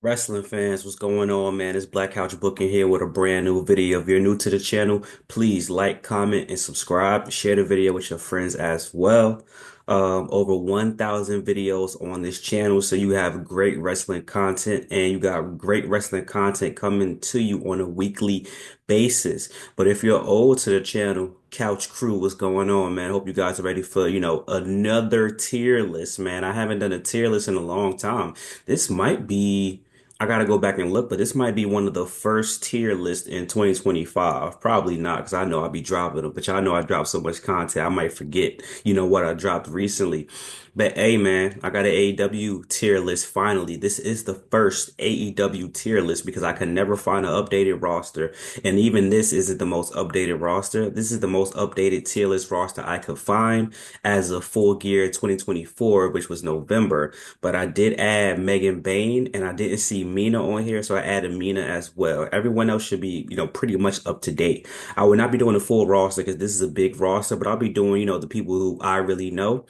Wrestling fans, what's going on, man? It's Black Couch Booking here with a brand new video. If you're new to the channel, please like, comment, and subscribe. Share the video with your friends as well. Over 1,000 videos on this channel, so you have great wrestling content, and you got great wrestling content coming to you on a weekly basis. But if you're old to the channel, Couch Crew, what's going on, man? Hope you guys are ready for, another tier list, man. I haven't done a tier list in a long time. This might be. I gotta go back and look, but this might be one of the first tier lists in 2025. Probably not, because I know I'll be dropping them, but y'all know I dropped so much content, I might forget, what I dropped recently. But hey, man, I got an AEW tier list finally. This is the first AEW tier list because I can never find an updated roster. And even this isn't the most updated roster. This is the most updated tier list roster I could find as of Full Gear 2024, which was November. But I did add Megan Bain and I didn't see Mina on here, so I added Mina as well. Everyone else should be, pretty much up to date. I will not be doing a full roster because this is a big roster, but I'll be doing, the people who I really know.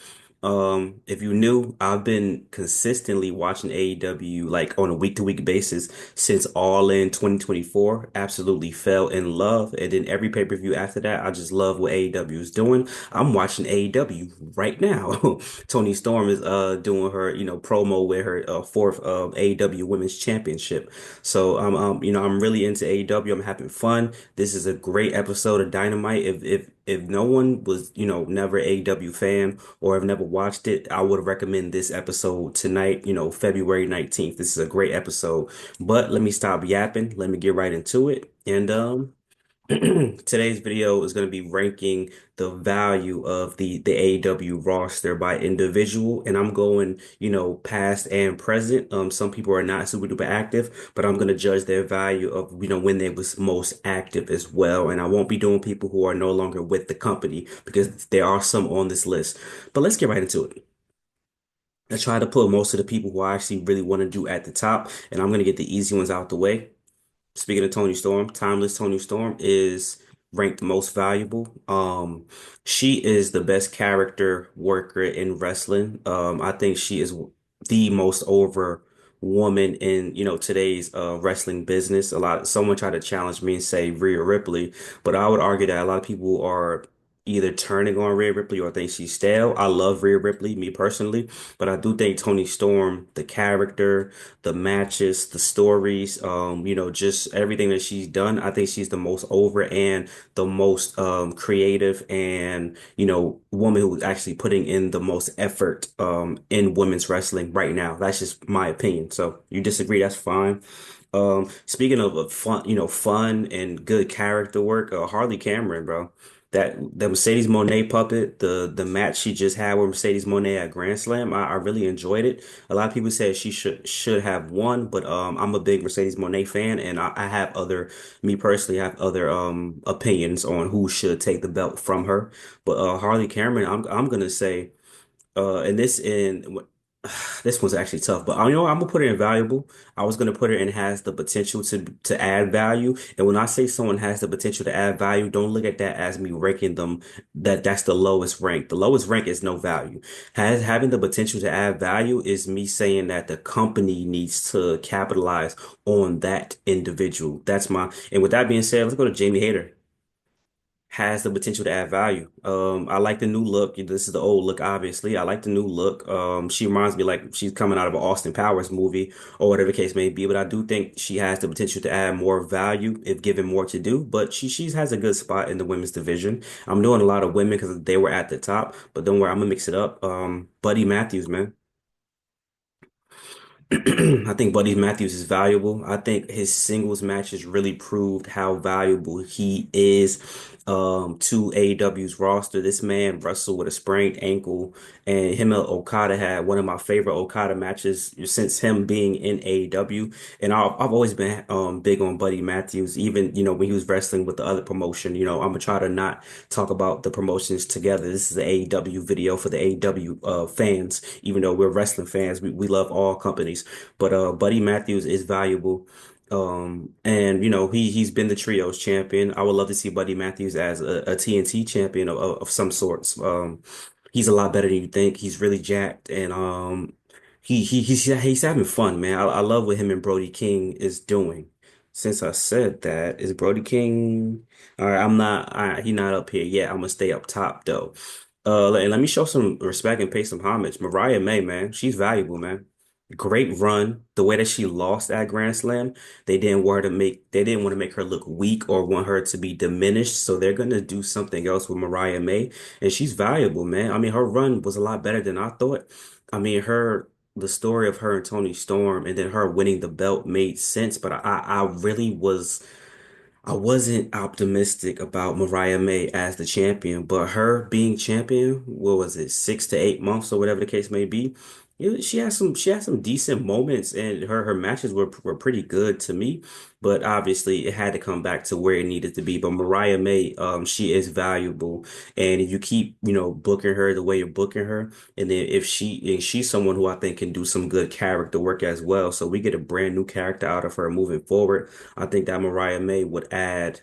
If you knew, I've been consistently watching AEW like on a week-to-week basis since All In 2024. Absolutely fell in love. And then every pay-per-view after that, I just love what AEW is doing. I'm watching AEW right now. Tony Storm is doing her, promo with her fourth AEW Women's Championship. So I'm really into AEW. I'm having fun. This is a great episode of Dynamite. If no one was, never AEW fan or have never watched it, I would recommend this episode tonight, February 19th. This is a great episode. But let me stop yapping. Let me get right into it. And today's video is going to be ranking the value of the AEW roster by individual, and I'm going, past and present. Some people are not super duper active, but I'm going to judge their value of, when they was most active as well. And I won't be doing people who are no longer with the company because there are some on this list. But let's get right into it. I try to put most of the people who I actually really want to do at the top, and I'm going to get the easy ones out the way. Speaking of Tony Storm, Timeless Tony Storm is ranked most valuable. She is the best character worker in wrestling. I think she is the most over woman in, today's wrestling business. Someone tried to challenge me and say Rhea Ripley, but I would argue that a lot of people are either turning on Rhea Ripley or think she's stale. I love Rhea Ripley, me personally, but I do think Tony Storm, the character, the matches, the stories, just everything that she's done. I think she's the most over and the most creative and, woman who's actually putting in the most effort in women's wrestling right now. That's just my opinion. So you disagree, that's fine. Speaking of fun, fun and good character work, Harley Cameron, bro. The Mercedes Moné puppet, the match she just had with Mercedes Moné at Grand Slam, I really enjoyed it. A lot of people said she should have won, but I'm a big Mercedes Moné fan, and I have me personally have other opinions on who should take the belt from her. But Harley Cameron, I'm gonna say. And this one's actually tough, but I'm gonna put it in valuable. I was gonna put it in has the potential to add value. And when I say someone has the potential to add value, don't look at that as me ranking them that's the lowest rank. The lowest rank is no value. Has having the potential to add value is me saying that the company needs to capitalize on that individual. And with that being said, let's go to Jamie Hayter has the potential to add value. I like the new look. This is the old look, obviously. I like the new look. She reminds me like she's coming out of an Austin Powers movie or whatever the case may be. But I do think she has the potential to add more value if given more to do. But she has a good spot in the women's division. I'm doing a lot of women because they were at the top. But don't worry, I'm gonna mix it up. Buddy Matthews, man. I think Buddy Matthews is valuable. I think his singles matches really proved how valuable he is to AEW's roster. This man wrestled with a sprained ankle, and him and Okada had one of my favorite Okada matches since him being in AEW. And I've always been big on Buddy Matthews, even when he was wrestling with the other promotion. I'm gonna try to not talk about the promotions together. This is the AEW video for the AEW fans. Even though we're wrestling fans, we love all companies. But Buddy Matthews is valuable. And he's been the trios champion. I would love to see Buddy Matthews as a TNT champion of some sorts. He's a lot better than you think. He's really jacked and He's having fun, man. I love what him and Brody King is doing. Since I said that, is Brody King? All right, he not up here yet. I'm gonna stay up top though. Let me show some respect and pay some homage. Mariah May, man, she's valuable, man. Great run. The way that she lost at Grand Slam, they didn't want to make her look weak or want her to be diminished. So they're gonna do something else with Mariah May, and she's valuable, man. I mean, her run was a lot better than I thought. I mean, the story of her and Tony Storm and then her winning the belt made sense, but I really I wasn't optimistic about Mariah May as the champion, but her being champion, what was it, 6 to 8 months or whatever the case may be, she had some decent moments and her matches were pretty good to me, but obviously it had to come back to where it needed to be. But Mariah May, she is valuable, and if you keep booking her the way you're booking her, and then if she's someone who I think can do some good character work as well, so we get a brand new character out of her moving forward. I think that Mariah May would add,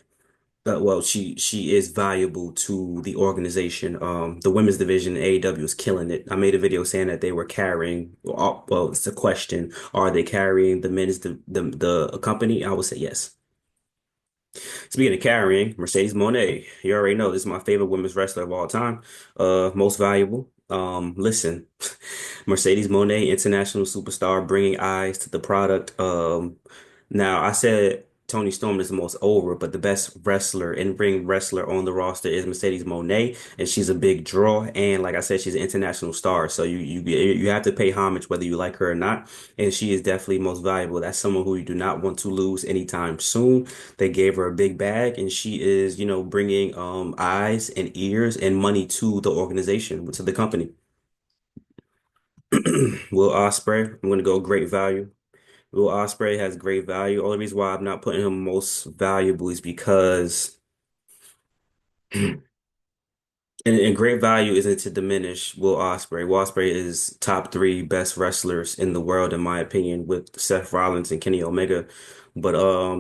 well, she is valuable to the organization. The women's division in AEW is killing it. I made a video saying that they were carrying. Well, it's a question: are they carrying the men's the company? I would say yes. Speaking of carrying, Mercedes Moné, you already know this is my favorite women's wrestler of all time. Most valuable. Listen, Mercedes Moné, international superstar, bringing eyes to the product. Now I said Tony Storm is the most over, but the best wrestler and ring wrestler on the roster is Mercedes Moné, and she's a big draw. And like I said, she's an international star, so you have to pay homage whether you like her or not. And she is definitely most valuable. That's someone who you do not want to lose anytime soon. They gave her a big bag, and she is, bringing eyes and ears and money to the organization, to the company. Will Ospreay, I'm gonna go great value. Will Ospreay has great value. Only reason why I'm not putting him most valuable is because and great value isn't to diminish Will Ospreay. Will Ospreay is top three best wrestlers in the world, in my opinion, with Seth Rollins and Kenny Omega. But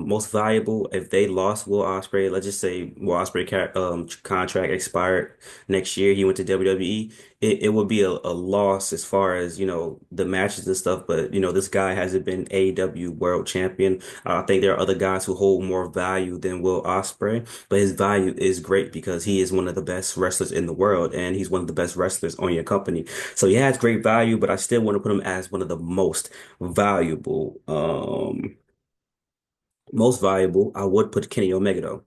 most valuable, if they lost Will Ospreay, let's just say Will Ospreay contract expired next year, he went to WWE. It would be a loss as far as, the matches and stuff. But, this guy hasn't been AEW world champion. I think there are other guys who hold more value than Will Ospreay. But his value is great because he is one of the best wrestlers in the world, and he's one of the best wrestlers on your company. So he has great value, but I still want to put him as one of the valuable. Most valuable. I would put Kenny Omega though.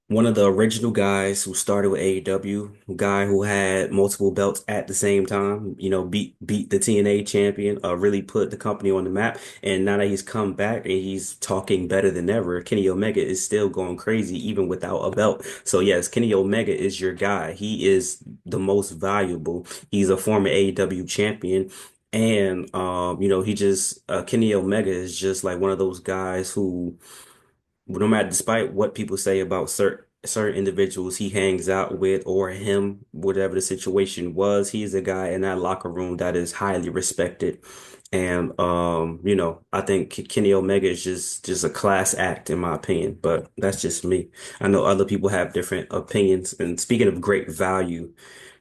One of the original guys who started with AEW, guy who had multiple belts at the same time, beat the TNA champion, really put the company on the map. And now that he's come back and he's talking better than ever, Kenny Omega is still going crazy even without a belt. So yes, Kenny Omega is your guy. He is the most valuable. He's a former AEW champion. And he just Kenny Omega is just like one of those guys who, no matter, despite what people say about certain individuals he hangs out with or him, whatever the situation was, he's a guy in that locker room that is highly respected. And I think Kenny Omega is just a class act in my opinion, but that's just me. I know other people have different opinions. And speaking of great value,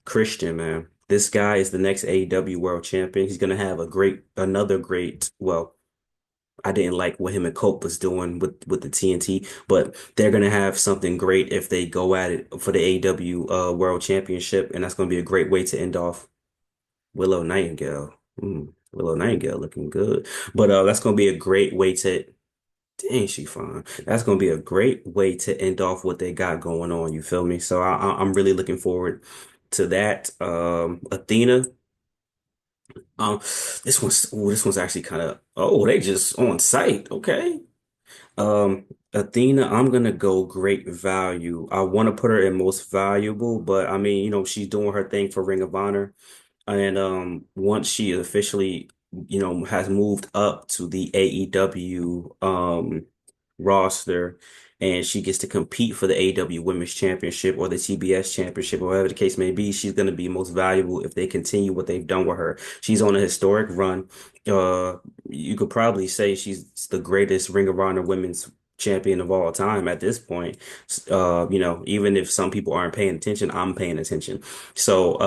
Christian, man, this guy is the next AEW world champion. He's gonna have another great, well, I didn't like what him and Cope was doing with the TNT, but they're gonna have something great if they go at it for the AEW World Championship, and that's gonna be a great way to end off Willow Nightingale. Willow Nightingale looking good, but that's gonna be a great way to. Dang, she fine. That's gonna be a great way to end off what they got going on. You feel me? So I'm really looking forward to that. Athena. This one's actually kind of, they just on site. Okay. Athena, I'm gonna go great value. I want to put her in most valuable, but I mean, she's doing her thing for Ring of Honor. And once she officially, has moved up to the AEW roster and she gets to compete for the AEW Women's Championship or the TBS Championship or whatever the case may be, she's going to be most valuable if they continue what they've done with her. She's on a historic run. You could probably say she's the greatest Ring of Honor women's champion of all time at this point. Even if some people aren't paying attention, I'm paying attention. So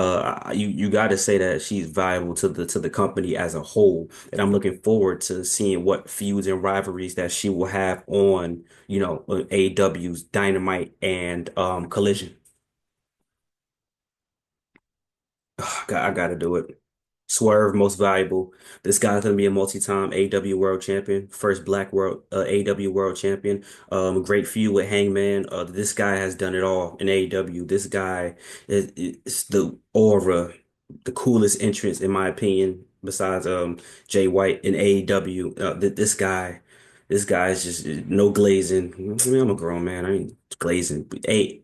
you got to say that she's valuable to the company as a whole, and I'm looking forward to seeing what feuds and rivalries that she will have on, AEW's Dynamite and Collision. I gotta do it. Swerve, most valuable. This guy's gonna be a multi-time AEW World Champion, first Black World AEW World Champion. Great feud with Hangman. This guy has done it all in AEW. This guy is the aura, the coolest entrance in my opinion, besides Jay White in AEW. This guy is just no glazing. I mean, I'm a grown man. I ain't glazing. But, hey,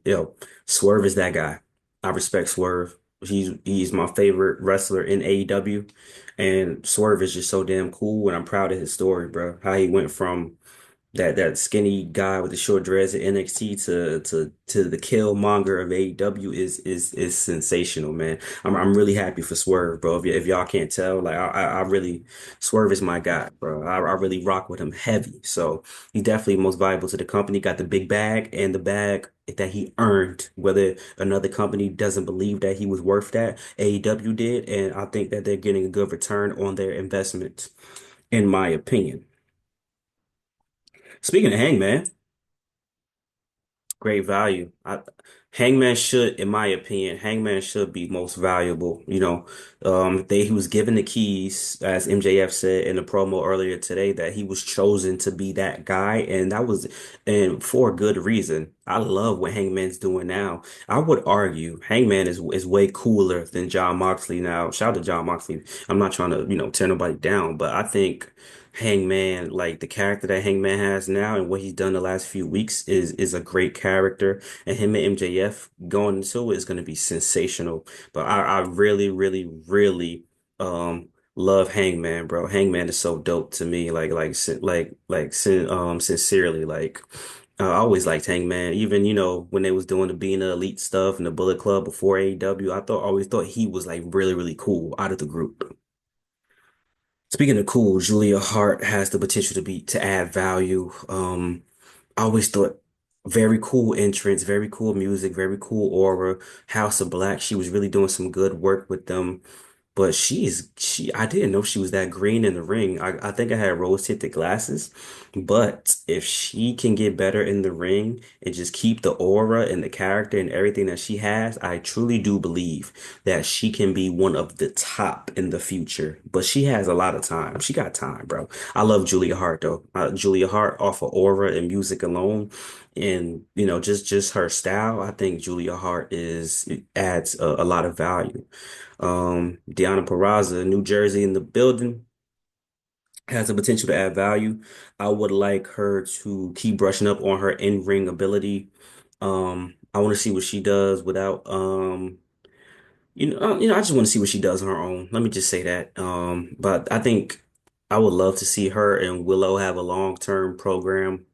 Swerve is that guy. I respect Swerve. He's my favorite wrestler in AEW, and Swerve is just so damn cool, and I'm proud of his story, bro. How he went from that skinny guy with the short dreads at NXT to the Killmonger of AEW is sensational, man. I'm really happy for Swerve, bro. If y'all can't tell, like I really Swerve is my guy, bro. I really rock with him heavy. So he's definitely most valuable to the company. Got the big bag and the bag that he earned. Whether another company doesn't believe that he was worth that, AEW did, and I think that they're getting a good return on their investment, in my opinion. Speaking of Hangman. Great value. Hangman should, in my opinion, Hangman should be most valuable. He was given the keys, as MJF said in the promo earlier today, that he was chosen to be that guy, and for a good reason. I love what Hangman's doing now. I would argue Hangman is way cooler than John Moxley now. Shout out to John Moxley. I'm not trying to, tear nobody down, but I think Hangman, like the character that Hangman has now and what he's done the last few weeks is a great character. And him and MJF going into it is going to be sensational. But I really, really, really love Hangman, bro. Hangman is so dope to me. Sincerely, like I always liked Hangman. Even, when they was doing the Being the Elite stuff and the Bullet Club before AEW, always thought he was like really, really cool out of the group. Speaking of cool, Julia Hart has the potential to add value. I always thought very cool entrance, very cool music, very cool aura. House of Black, she was really doing some good work with them. But I didn't know she was that green in the ring. I think I had rose-tinted glasses. But if she can get better in the ring and just keep the aura and the character and everything that she has, I truly do believe that she can be one of the top in the future. But she has a lot of time. She got time, bro. I love Julia Hart though. Julia Hart off of aura and music alone, and just her style. I think Julia Hart it adds a lot of value. Deanna Peraza, New Jersey in the building, has the potential to add value. I would like her to keep brushing up on her in-ring ability. I want to see what she does without I just want to see what she does on her own. Let me just say that. But I think I would love to see her and Willow have a long-term program,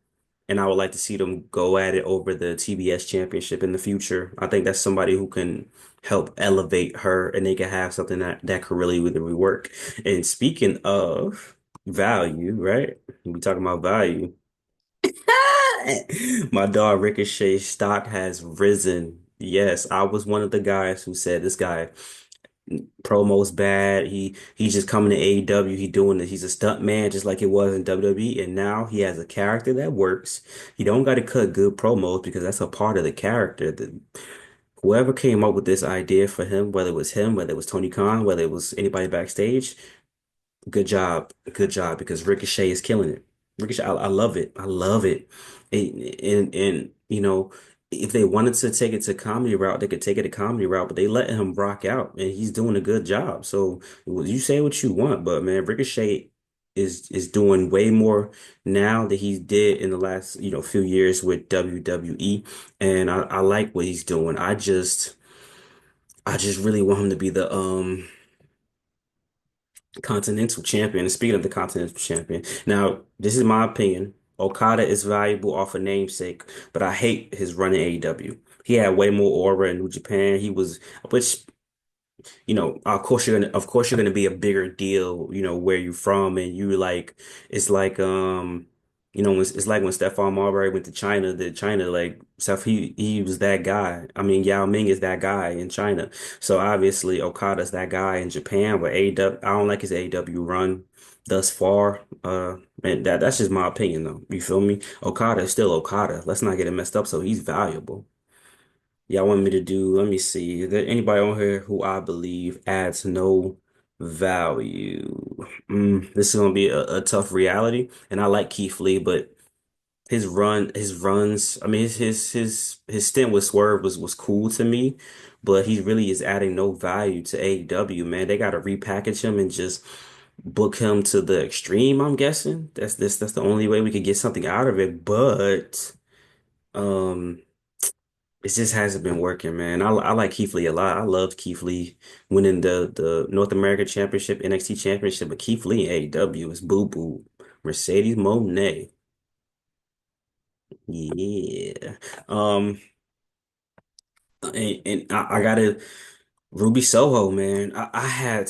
and I would like to see them go at it over the TBS championship in the future. I think that's somebody who can help elevate her, and they can have something that could really work. And speaking of value, right? We talking about value. My dog Ricochet stock has risen. Yes, I was one of the guys who said this guy promo's bad. He's just coming to AEW. He doing it. He's a stunt man, just like it was in WWE. And now he has a character that works. He don't got to cut good promos because that's a part of the character. Whoever came up with this idea for him, whether it was him, whether it was Tony Khan, whether it was anybody backstage, good job, because Ricochet is killing it. Ricochet, I love it. I love it. And if they wanted to take it to comedy route, they could take it to comedy route, but they let him rock out, and he's doing a good job. So you say what you want, but man, Ricochet is doing way more now than he did in the last few years with WWE, and I like what he's doing. I just really want him to be the Continental Champion. And speaking of the Continental Champion, now this is my opinion. Okada is valuable off a namesake, but I hate his run in AEW. He had way more aura in New Japan. Which of course you're gonna be a bigger deal, where you're from, and it's like It's like when Stephon Marbury went to China, the China like stuff. He was that guy. I mean, Yao Ming is that guy in China. So obviously Okada's that guy in Japan. But AEW, I don't like his AEW run thus far. And that's just my opinion, though. You feel me? Okada is still Okada. Let's not get it messed up. So he's valuable. Y'all want me to do? Let me see. Is there anybody on here who I believe adds no value? This is gonna be a tough reality, and I like Keith Lee, but his runs. I mean, his stint with Swerve was cool to me, but he really is adding no value to AEW, man. They got to repackage him and just book him to the extreme, I'm guessing. That's the only way we could get something out of it, but um it just hasn't been working, man. I like Keith Lee a lot. I loved Keith Lee winning the North American Championship, NXT Championship, but Keith Lee in AEW is boo boo. Mercedes Moné. Yeah. Um, and I gotta Ruby Soho, man. I had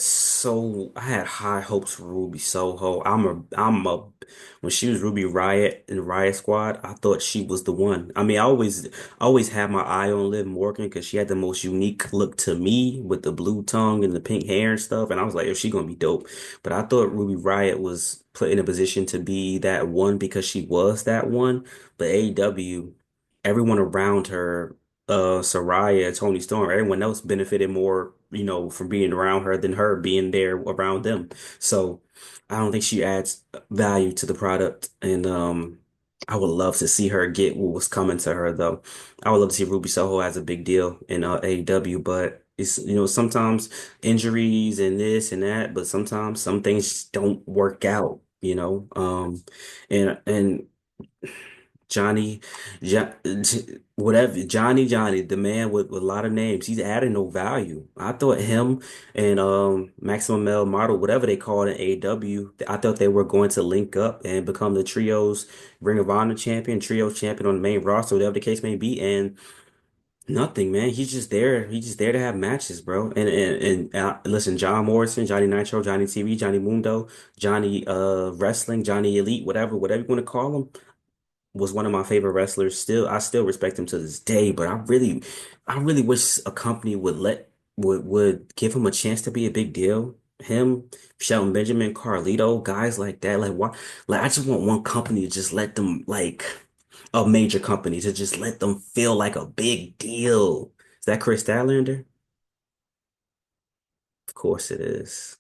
high hopes for Ruby Soho. When she was Ruby Riot in Riot Squad, I thought she was the one. I mean, I always had my eye on Liv Morgan because she had the most unique look to me with the blue tongue and the pink hair and stuff. And I was like, is she gonna be dope? But I thought Ruby Riot was put in a position to be that one because she was that one. But AEW, everyone around her, Soraya, Tony Storm, everyone else benefited more, from being around her than her being there around them. So I don't think she adds value to the product. And I would love to see her get what was coming to her though. I would love to see Ruby Soho as a big deal in AEW, but it's sometimes injuries and this and that, but sometimes some things don't work out, and Johnny, jo whatever, Johnny, the man with a lot of names, he's adding no value. I thought him and Maximum Male Model, whatever they call it in AEW, I thought they were going to link up and become the trios Ring of Honor champion, trios champion on the main roster, whatever the case may be. And nothing, man. He's just there. He's just there to have matches, bro. And listen, John Morrison, Johnny Nitro, Johnny TV, Johnny Mundo, Johnny Wrestling, Johnny Elite, whatever you want to call him, was one of my favorite wrestlers. I still respect him to this day, but I really wish a company would give him a chance to be a big deal. Him, Shelton Benjamin, Carlito, guys like that. Like why? Like I just want one company to just let them like a major company to just let them feel like a big deal. Is that Chris Statlander? Of course it is.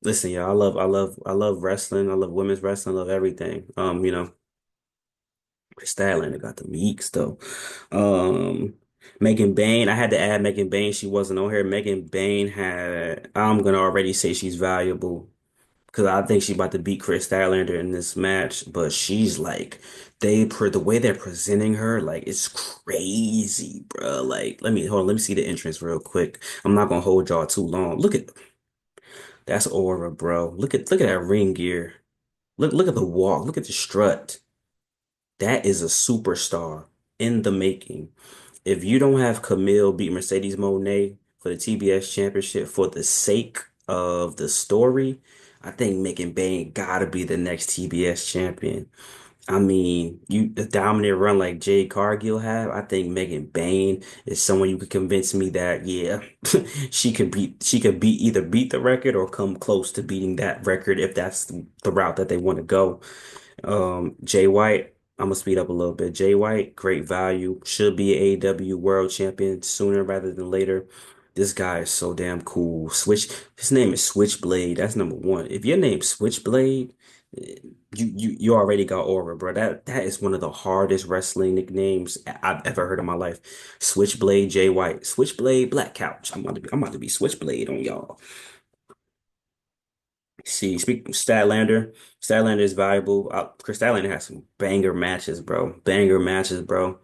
Listen, y'all, I love wrestling. I love women's wrestling. I love everything. Statlander got the meeks though. Megan Bain, I had to add Megan Bain. She wasn't on here. Megan Bain I'm gonna already say she's valuable because I think she's about to beat Chris Statlander in this match. But she's like, the way they're presenting her, like it's crazy, bro. Like, let me see the entrance real quick. I'm not gonna hold y'all too long. That's Aura, bro. Look at that ring gear. Look at the walk. Look at the strut. That is a superstar in the making. If you don't have Camille beat Mercedes Moné for the TBS championship for the sake of the story, I think Megan Bain gotta be the next TBS champion. I mean, the dominant run like Jade Cargill have, I think Megan Bain is someone you could convince me that, yeah, either beat the record or come close to beating that record if that's the route that they want to go. Jay White, I'm gonna speed up a little bit. Jay White, great value, should be AEW World Champion sooner rather than later. This guy is so damn cool. His name is Switchblade. That's number one. If your name's Switchblade, you already got aura, bro. That is one of the hardest wrestling nicknames I've ever heard in my life. Switchblade Jay White, Switchblade Black Couch. I'm about to be Switchblade on y'all. See, speaking of Statlander is valuable. Chris Statlander has some banger matches, bro. Banger matches, bro.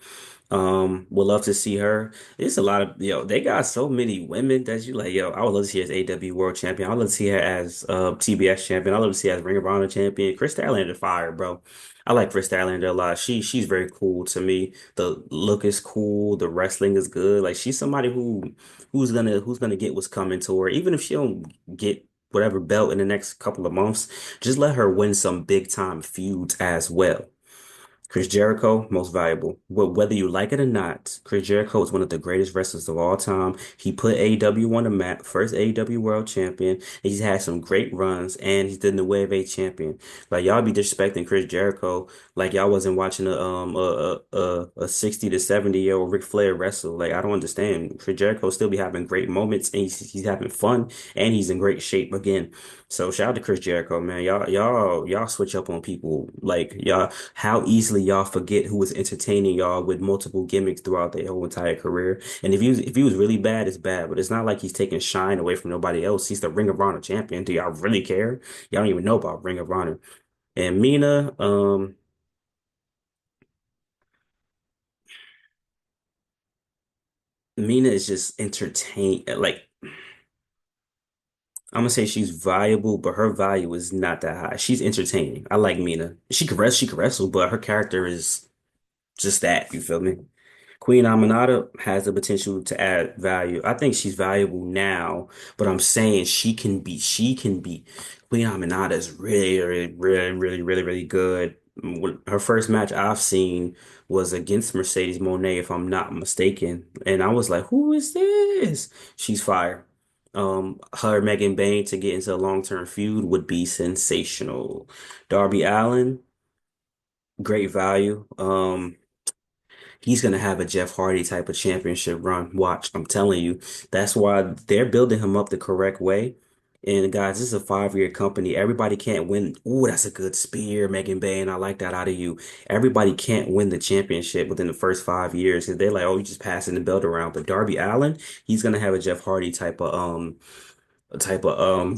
Would love to see her. It's a lot of they got so many women that you like, I would love to see her as AW World Champion. I would love to see her as TBS champion. I would love to see her as Ring of Honor champion. Chris Statlander fire, bro. I like Chris Statlander a lot. She's very cool to me. The look is cool. The wrestling is good. Like she's somebody who's gonna get what's coming to her, even if she don't get whatever belt in the next couple of months. Just let her win some big time feuds as well. Chris Jericho, most valuable. Whether you like it or not, Chris Jericho is one of the greatest wrestlers of all time. He put AEW on the map, first AEW World Champion. He's had some great runs, and he's the New Wave A champion. Like y'all be disrespecting Chris Jericho, like y'all wasn't watching a 60 to 70-year-old Ric Flair wrestle. Like I don't understand. Chris Jericho still be having great moments, and he's having fun, and he's in great shape again. So shout out to Chris Jericho, man. Y'all switch up on people. Like y'all, how easily y'all forget who was entertaining y'all with multiple gimmicks throughout their whole entire career. And if he was really bad, it's bad. But it's not like he's taking shine away from nobody else. He's the Ring of Honor champion. Do y'all really care? Y'all don't even know about Ring of Honor. And Mina is just entertain. Like I'm gonna say she's valuable, but her value is not that high. She's entertaining. I like Mina. She can wrestle, but her character is just that. You feel me? Queen Aminata has the potential to add value. I think she's valuable now, but I'm saying she can be. Queen Aminata is really good. Her first match I've seen was against Mercedes Moné, if I'm not mistaken. And I was like, who is this? She's fire. Her and Megan Bayne to get into a long-term feud would be sensational. Darby Allin, great value. He's gonna have a Jeff Hardy type of championship run. Watch, I'm telling you. That's why they're building him up the correct way. And guys, this is a 5-year company. Everybody can't win. Ooh, that's a good spear, Megan Bayne. I like that out of you. Everybody can't win the championship within the first 5 years because they're like, oh, you just passing the belt around. But Darby Allin, he's gonna have a Jeff Hardy type of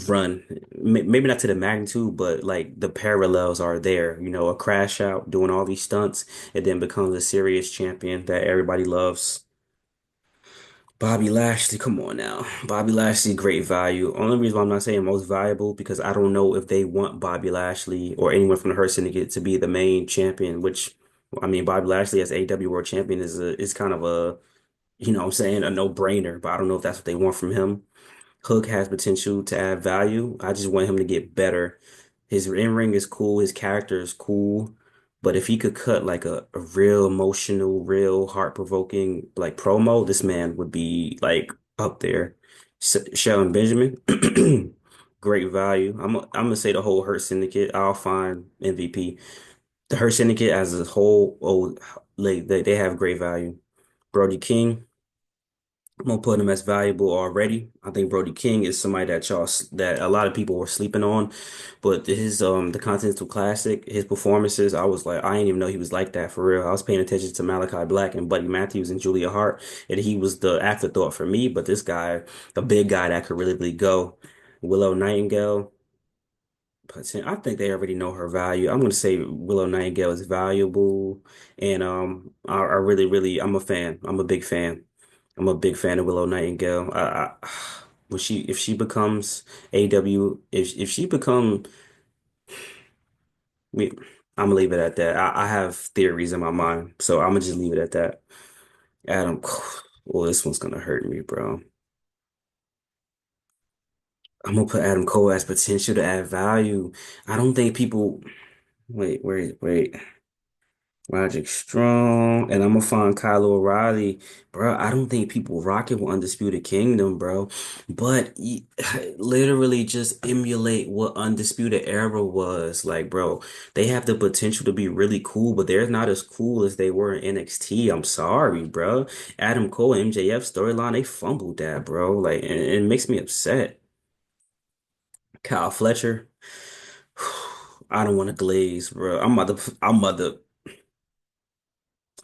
run. Maybe not to the magnitude, but like the parallels are there. You know, a crash out doing all these stunts and then becomes a serious champion that everybody loves. Bobby Lashley, come on now. Bobby Lashley, great value. Only reason why I'm not saying most valuable because I don't know if they want Bobby Lashley or anyone from the Hurt Syndicate to be the main champion, which I mean Bobby Lashley as AEW World Champion is kind of a, you know what I'm saying, a no-brainer, but I don't know if that's what they want from him. Hook has potential to add value. I just want him to get better. His in-ring is cool, his character is cool, but if he could cut like a real emotional, real heart-provoking like promo, this man would be like up there. Shelton Benjamin, great value. I'm gonna say the whole Hurt Syndicate. I'll find MVP. The Hurt Syndicate as a whole, oh, like they have great value. Brody King. I'm gonna put him as valuable already. I think Brody King is somebody that a lot of people were sleeping on, but his the Continental Classic, his performances, I was like, I didn't even know he was like that for real. I was paying attention to Malachi Black and Buddy Matthews and Julia Hart, and he was the afterthought for me. But this guy, a big guy that could really go. Willow Nightingale, I think they already know her value. I'm gonna say Willow Nightingale is valuable, and I really, I'm a fan. I'm a big fan. I'm a big fan of Willow Nightingale. When if she becomes AW, if she become, me, I'm gonna leave it at that. I have theories in my mind, so I'm gonna just leave it at that. Adam, well, this one's gonna hurt me, bro. I'm gonna put Adam Cole as potential to add value. I don't think people. Wait. Roderick Strong, and I'm gonna find Kyle O'Reilly, bro. I don't think people rocking with Undisputed Kingdom, bro. But literally just emulate what Undisputed Era was like, bro. They have the potential to be really cool, but they're not as cool as they were in NXT. I'm sorry, bro. Adam Cole and MJF storyline, they fumbled that, bro. Like, and it makes me upset. Kyle Fletcher, I don't want to glaze, bro. I'm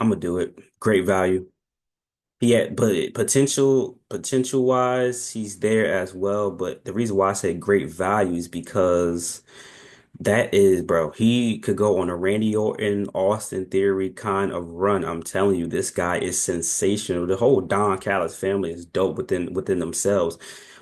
gonna do it. Great value. Yeah, but potential wise, he's there as well. But the reason why I say great value is because that is, bro, he could go on a Randy Orton, Austin Theory kind of run. I'm telling you, this guy is sensational. The whole Don Callis family is dope within themselves.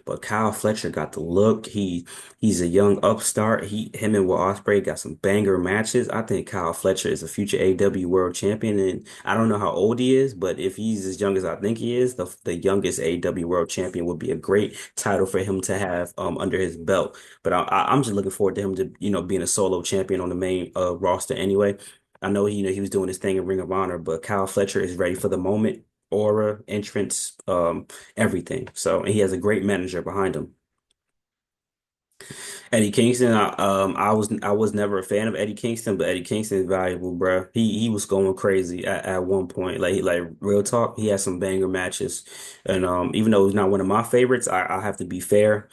but Kyle Fletcher got the look. He's a young upstart. Him and Will Ospreay got some banger matches. I think Kyle Fletcher is a future AEW World Champion, and I don't know how old he is, but if he's as young as I think he is, the youngest AEW World Champion would be a great title for him to have under his belt. But I'm just looking forward to him to being a solo champion on the main roster anyway. I know he was doing his thing in Ring of Honor, but Kyle Fletcher is ready for the moment. Aura, entrance, everything. So, and he has a great manager behind him. Eddie Kingston, I was never a fan of Eddie Kingston, but Eddie Kingston is valuable, bro. He was going crazy at one point. Like real talk, he had some banger matches, and even though he's not one of my favorites, I have to be fair,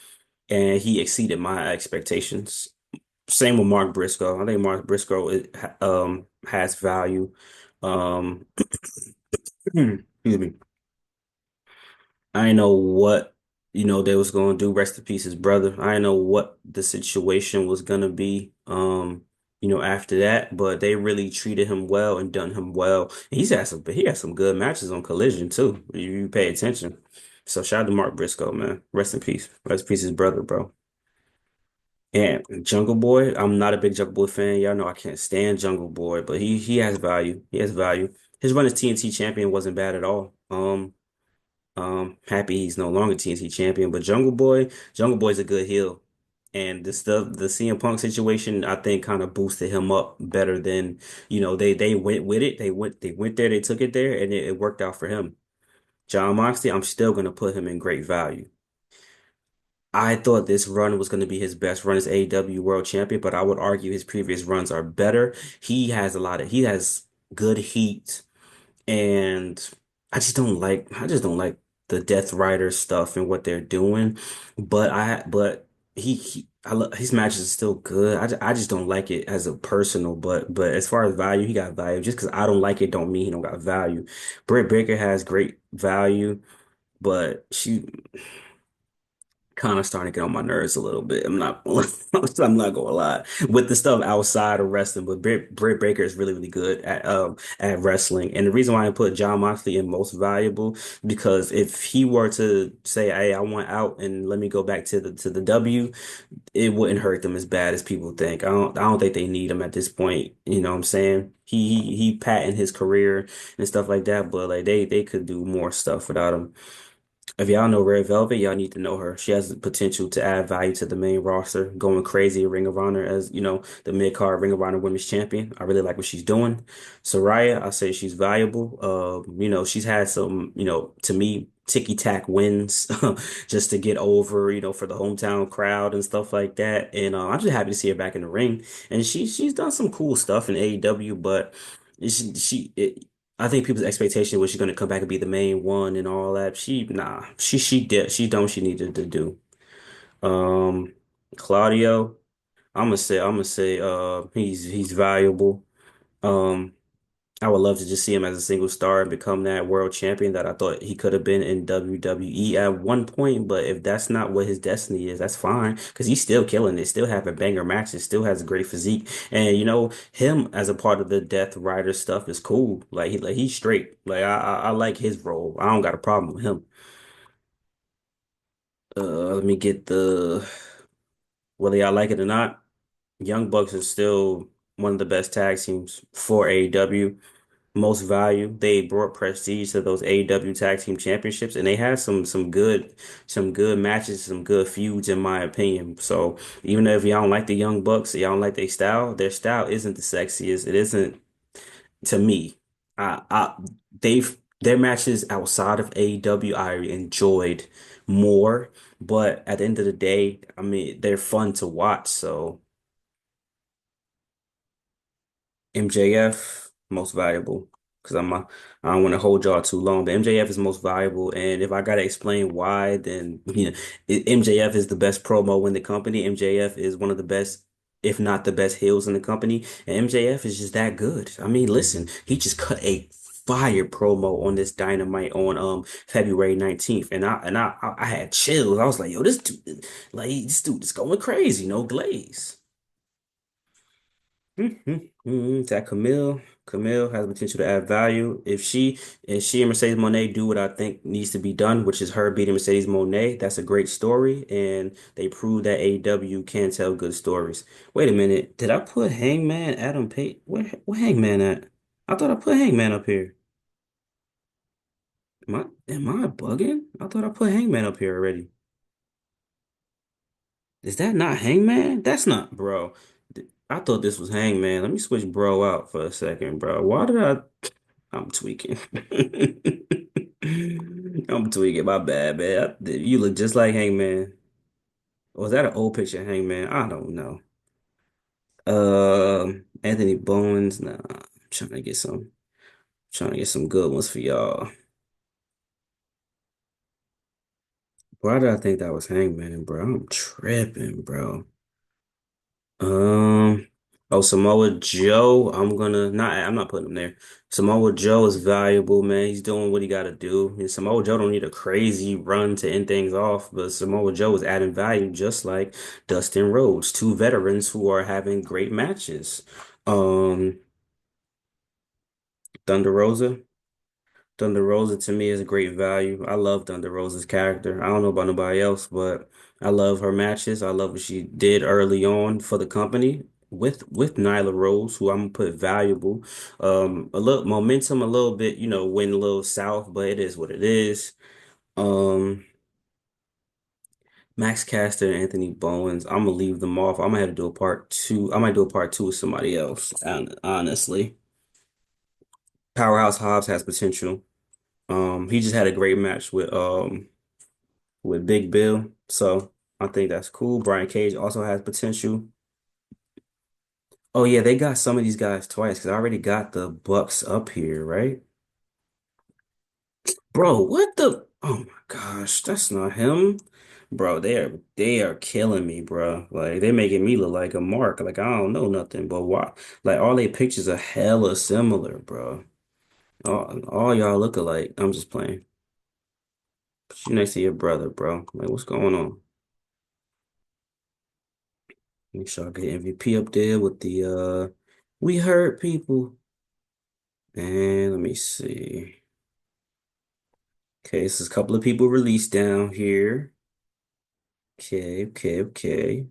and he exceeded my expectations. Same with Mark Briscoe. I think Mark Briscoe has value. Um, excuse me. I didn't know what, they was gonna do. Rest in peace, his brother. I didn't know what the situation was gonna be, after that, but they really treated him well and done him well. He had some good matches on Collision too. You pay attention. So shout out to Mark Briscoe, man. Rest in peace. Rest in peace, his brother, bro. And Jungle Boy, I'm not a big Jungle Boy fan. Y'all know I can't stand Jungle Boy, but he has value. He has value. His run as TNT champion wasn't bad at all. Happy he's no longer TNT champion, but Jungle Boy's a good heel. And the CM Punk situation, I think kind of boosted him up better than, they went with it. They went there, they took it there, and it worked out for him. John Moxley, I'm still gonna put him in great value. I thought this run was going to be his best run as AEW World Champion, but I would argue his previous runs are better. He has good heat. And I just don't like the Death Rider stuff and what they're doing. But his matches are still good. I just don't like it as a personal, but as far as value, he got value. Just because I don't like it don't mean he don't got value. Britt Baker has great value, but she kind of starting to get on my nerves a little bit. I'm not gonna lie with the stuff outside of wrestling, but Britt Baker is really really good at wrestling. And the reason why I put John Moxley in most valuable because if he were to say, "Hey, I want out and let me go back to the W," it wouldn't hurt them as bad as people think. I don't think they need him at this point. You know what I'm saying? He patented his career and stuff like that, but like they could do more stuff without him. If y'all know Red Velvet, y'all need to know her. She has the potential to add value to the main roster, going crazy in Ring of Honor as, the mid-card Ring of Honor Women's Champion. I really like what she's doing. Soraya, I say she's valuable. She's had some, to me, ticky-tack wins just to get over, for the hometown crowd and stuff like that. And I'm just happy to see her back in the ring. And she's done some cool stuff in AEW, but I think people's expectation was she's gonna come back and be the main one and all that. She did she done what she needed to do. Um, Claudio, I'm gonna say he's valuable. Um, I would love to just see him as a single star and become that world champion that I thought he could have been in WWE at one point. But if that's not what his destiny is, that's fine because he's still killing it, still having banger matches, still has a great physique. And him as a part of the Death Rider stuff is cool. He's straight. I like his role. I don't got a problem with him. Let me get whether y'all like it or not. Young Bucks is still one of the best tag teams for AEW. Most value. They brought prestige to those AEW Tag Team Championships, and they had some good matches, some good feuds, in my opinion. So even if y'all don't like the Young Bucks, y'all don't like their style isn't the sexiest. It isn't to me. Their matches outside of AEW I enjoyed more, but at the end of the day, I mean they're fun to watch. So MJF most valuable because I don't want to hold y'all too long, but MJF is most valuable, and if I gotta explain why, then MJF is the best promo in the company. MJF is one of the best, if not the best heels in the company, and MJF is just that good. I mean, listen, he just cut a fire promo on this Dynamite on February 19th, and I had chills. I was like, yo, this dude is going crazy, no glaze. That Camille has potential to add value. If she and Mercedes Monet do what I think needs to be done, which is her beating Mercedes Monet, that's a great story, and they prove that AEW can tell good stories. Wait a minute, did I put Hangman Adam Page? Where Hangman at? I thought I put Hangman up here. Am I bugging? I thought I put Hangman up here already. Is that not Hangman? That's not, bro. I thought this was Hangman. Let me switch bro out for a second, bro. Why did I? I'm tweaking. I'm tweaking. My bad, man. You look just like Hangman. Was that an old picture of Hangman? I don't know. Anthony Bowens. Nah, I'm trying to get some good ones for y'all. Why did I think that was Hangman, bro? I'm tripping, bro. Um, oh, Samoa Joe. I'm not putting him there. Samoa Joe is valuable, man. He's doing what he got to do. And Samoa Joe don't need a crazy run to end things off, but Samoa Joe is adding value just like Dustin Rhodes, two veterans who are having great matches. Um, Thunder Rosa. Thunder Rosa to me is a great value. I love Thunder Rosa's character. I don't know about nobody else, but I love her matches. I love what she did early on for the company with Nyla Rose, who I'm gonna put valuable. A little momentum, a little bit, went a little south, but it is what it is. Um, Max Caster and Anthony Bowens, I'm gonna leave them off. I'm gonna have to do a part two. I might do a part two with somebody else, honestly. Powerhouse Hobbs has potential. He just had a great match with Big Bill. So I think that's cool. Brian Cage also has potential. Oh yeah, they got some of these guys twice because I already got the Bucks up here, right? Bro, what the? Oh my gosh, that's not him. Bro, they are killing me, bro. Like they're making me look like a mark. Like I don't know nothing, but why? Like all they pictures are hella similar, bro. All y'all look alike. I'm just playing. Put you next to your brother, bro. Like what's going on? Make sure I get MVP up there with the we hurt people. And let me see. Okay, so there's a couple of people released down here. Okay, okay, okay.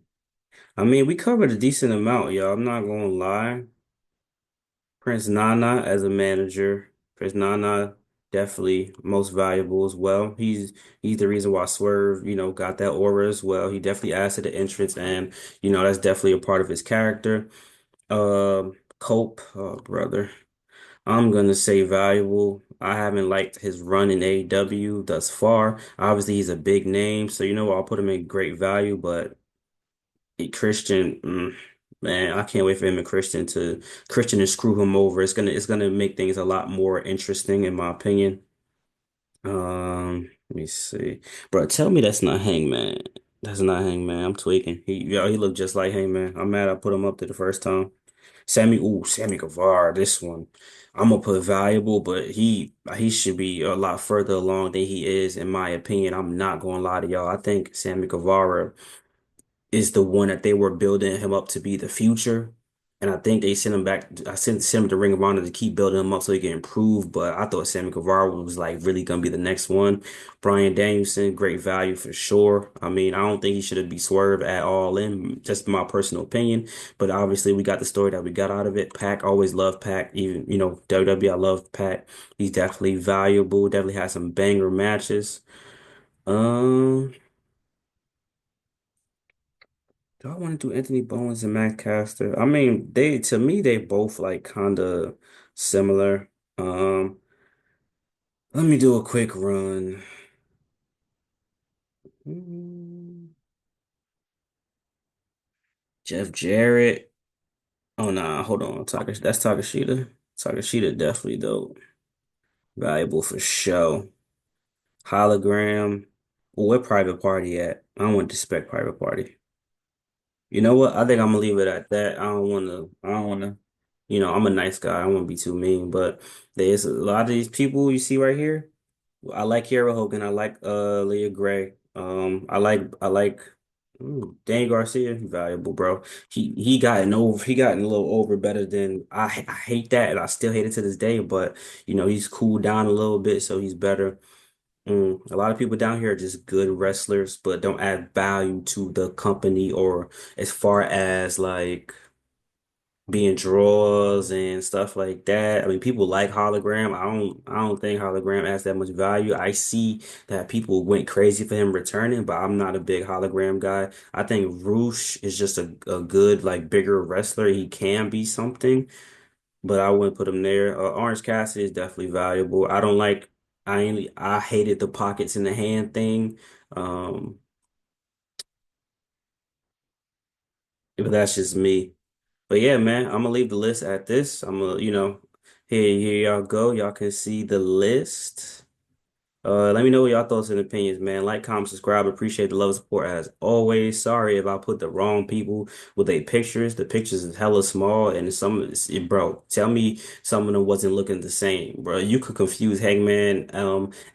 I mean, we covered a decent amount, y'all. I'm not gonna lie. Prince Nana as a manager. Prince Nana definitely most valuable as well. He's the reason why Swerve, got that aura as well. He definitely adds to the entrance, and that's definitely a part of his character. Cope, oh brother. I'm gonna say valuable. I haven't liked his run in AEW thus far. Obviously, he's a big name, so I'll put him in great value. But Christian, man, I can't wait for him and Christian to screw him over. It's gonna make things a lot more interesting, in my opinion. Let me see, bro. Tell me that's not Hangman. That's not Hangman. I'm tweaking. He looked just like Hangman. I'm mad I put him up there the first time. Sammy Guevara, this one. I'm gonna put valuable, but he should be a lot further along than he is, in my opinion. I'm not gonna lie to y'all. I think Sammy Guevara is the one that they were building him up to be the future. And I think they sent him back. I sent him to Ring of Honor to keep building him up so he can improve. But I thought Sammy Guevara was like really gonna be the next one. Bryan Danielson, great value for sure. I mean, I don't think he should be swerved at all in just my personal opinion. But obviously we got the story that we got out of it. Pac, always loved Pac. Even, WWE, I love Pac. He's definitely valuable, definitely has some banger matches. Um Do I want to do Anthony Bowens and Matt Caster? I mean, to me they both like kind of similar. Um, Let me do a quick run. Mm, Jeff Jarrett. Oh nah, hold on. That's Takashita. Takashita definitely dope. Valuable for show. Hologram. Where Private Party at? I don't want to disrespect Private Party. You know what? I think I'm gonna leave it at that. I don't wanna, I'm a nice guy. I don't wanna be too mean, but there's a lot of these people you see right here. I like Kiera Hogan. I like Leah Gray. Dan Garcia, valuable, bro. He gotten a little over better than I hate that and I still hate it to this day, but he's cooled down a little bit, so he's better. A lot of people down here are just good wrestlers, but don't add value to the company or as far as like being draws and stuff like that. I mean, people like hologram. I don't think hologram adds that much value. I see that people went crazy for him returning, but I'm not a big hologram guy. I think Roosh is just a good like bigger wrestler. He can be something, but I wouldn't put him there. Orange Cassidy is definitely valuable. I hated the pockets in the hand thing. Um, but that's just me. But yeah, man, I'm gonna leave the list at this. I'm gonna, here y'all go. Y'all can see the list. Let me know what y'all thoughts and opinions, man. Like, comment, subscribe. Appreciate the love and support as always. Sorry if I put the wrong people with their pictures. The pictures is hella small, and bro, tell me some of them wasn't looking the same, bro. You could confuse Hangman,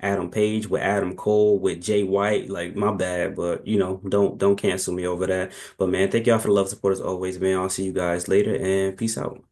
Adam Page with Adam Cole with Jay White. Like, my bad, but don't cancel me over that. But man, thank y'all for the love and support as always, man. I'll see you guys later, and peace out.